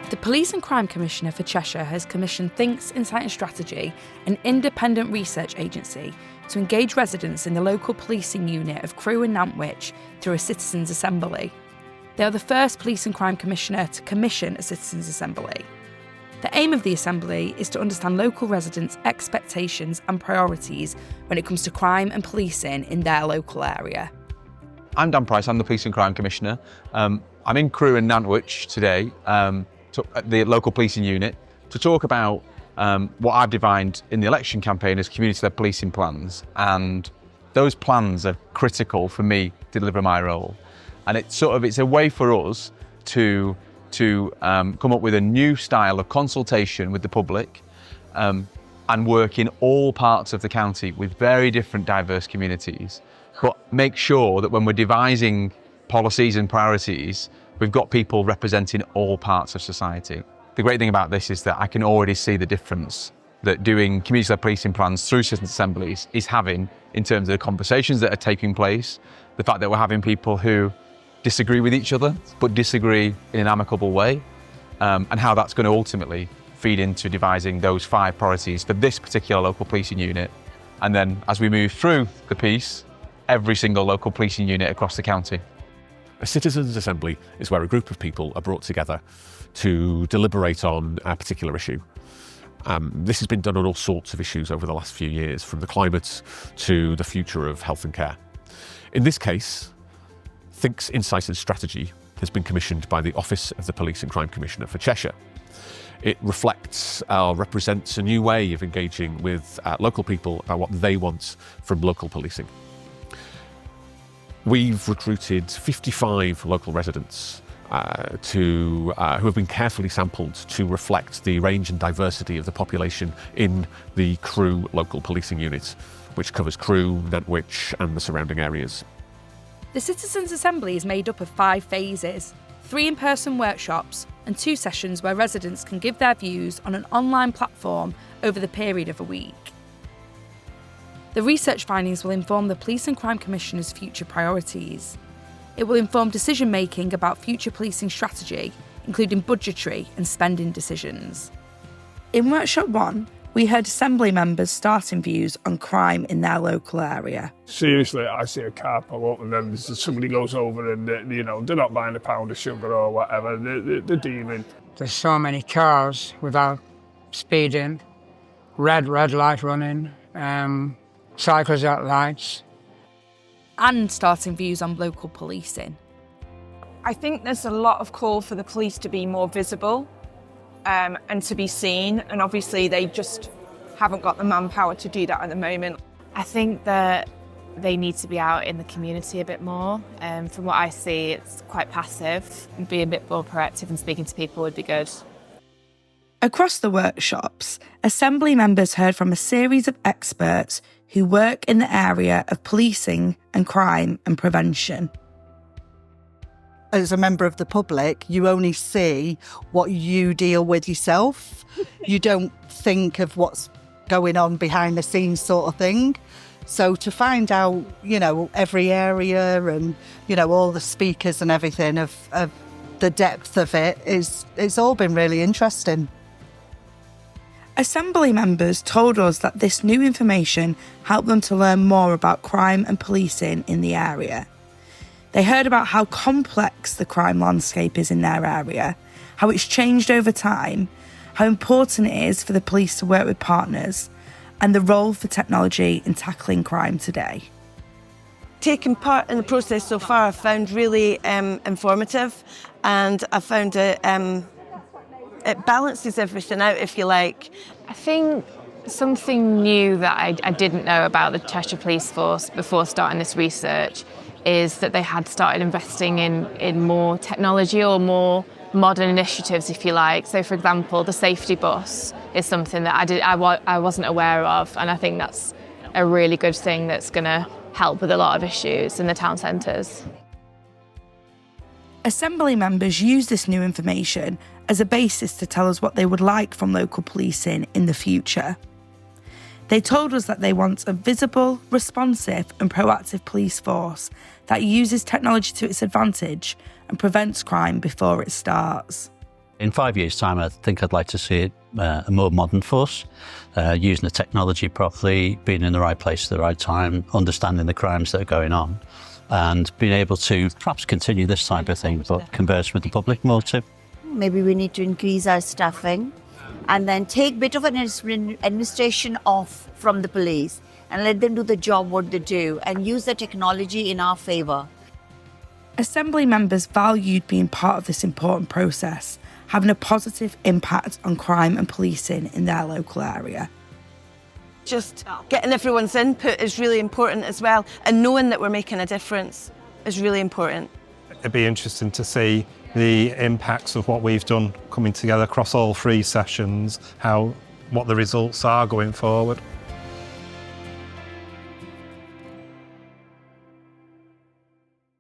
The Police and Crime Commissioner for Cheshire has commissioned Thinks, Insight and Strategy, an independent research agency, to engage residents in the local policing unit of Crewe and Nantwich through a citizens' assembly. They are the first Police and Crime Commissioner to commission a citizens' assembly. The aim of the assembly is to understand local residents' expectations and priorities when it comes to crime and policing in their local area. I'm Dan Price, I'm the Police and Crime Commissioner. I'm in Crewe and Nantwich today, at the local policing unit, to talk about what I've defined in the election campaign as community-led policing plans. And those plans are critical for me to deliver my role. And it's a way for us to come up with a new style of consultation with the public and work in all parts of the county with very different diverse communities, but make sure that when we're devising policies and priorities, we've got people representing all parts of society. The great thing about this is that I can already see the difference that doing community-led policing plans through citizen assemblies is having in terms of the conversations that are taking place, the fact that we're having people who disagree with each other, but disagree in an amicable way, and how that's going to ultimately feed into devising those 5 priorities for this particular local policing unit. And then as we move through the piece, every single local policing unit across the county. A citizens' assembly is where a group of people are brought together to deliberate on a particular issue. This has been done on all sorts of issues over the last few years, from the climate to the future of health and care. In this case, Thinks, Insight and Strategy has been commissioned by the Office of the Police and Crime Commissioner for Cheshire. It represents a new way of engaging with local people about what they want from local policing. We've recruited 55 local residents who have been carefully sampled to reflect the range and diversity of the population in the Crewe local policing unit, which covers Crewe, Nantwich and the surrounding areas. The Citizens' Assembly is made up of 5 phases, 3 in-person workshops and 2 sessions where residents can give their views on an online platform over the period of a week. The research findings will inform the Police and Crime Commissioner's future priorities. It will inform decision-making about future policing strategy, including budgetary and spending decisions. In Workshop 1, we heard Assembly members starting views on crime in their local area. Seriously, I see a car pull up and then somebody goes over and they're not buying a pound of sugar or whatever, they're dealing. There's so many cars without speeding, red light running, cycles at lights. And starting views on local policing. I think there's a lot of call for the police to be more visible and to be seen, and obviously they just haven't got the manpower to do that at the moment. I think that they need to be out in the community a bit more. From what I see, it's quite passive. Be a bit more proactive and speaking to people would be good. Across the workshops, Assembly members heard from a series of experts who work in the area of policing and crime and prevention. As a member of the public, you only see what you deal with yourself. You don't think of what's going on behind the scenes sort of thing. So to find out, every area and, all the speakers and everything of the depth of it it's all been really interesting. Assembly members told us that this new information helped them to learn more about crime and policing in the area. They heard about how complex the crime landscape is in their area, how it's changed over time, how important it is for the police to work with partners, and the role for technology in tackling crime today. Taking part in the process so far I've found really informative, and I found it balances everything out, if you like. I think something new that I didn't know about the Cheshire Police Force before starting this research is that they had started investing in more technology or more modern initiatives, if you like. So, for example, the safety bus is something that I wasn't aware of, and I think that's a really good thing that's going to help with a lot of issues in the town centres. Assembly members use this new information as a basis to tell us what they would like from local policing in the future. They told us that they want a visible, responsive and proactive police force that uses technology to its advantage and prevents crime before it starts. In 5 years' time, I think I'd like to see it a more modern force, using the technology properly, being in the right place at the right time, understanding the crimes that are going on, and being able to perhaps continue this type of thing, but converse with the public more too. Maybe we need to increase our staffing and then take a bit of an administration off from the police and let them do the job what they do and use the technology in our favour. Assembly members valued being part of this important process, having a positive impact on crime and policing in their local area. Just getting everyone's input is really important as well, and knowing that we're making a difference is really important. It'd be interesting to see the impacts of what we've done coming together across all 3 sessions, what the results are going forward.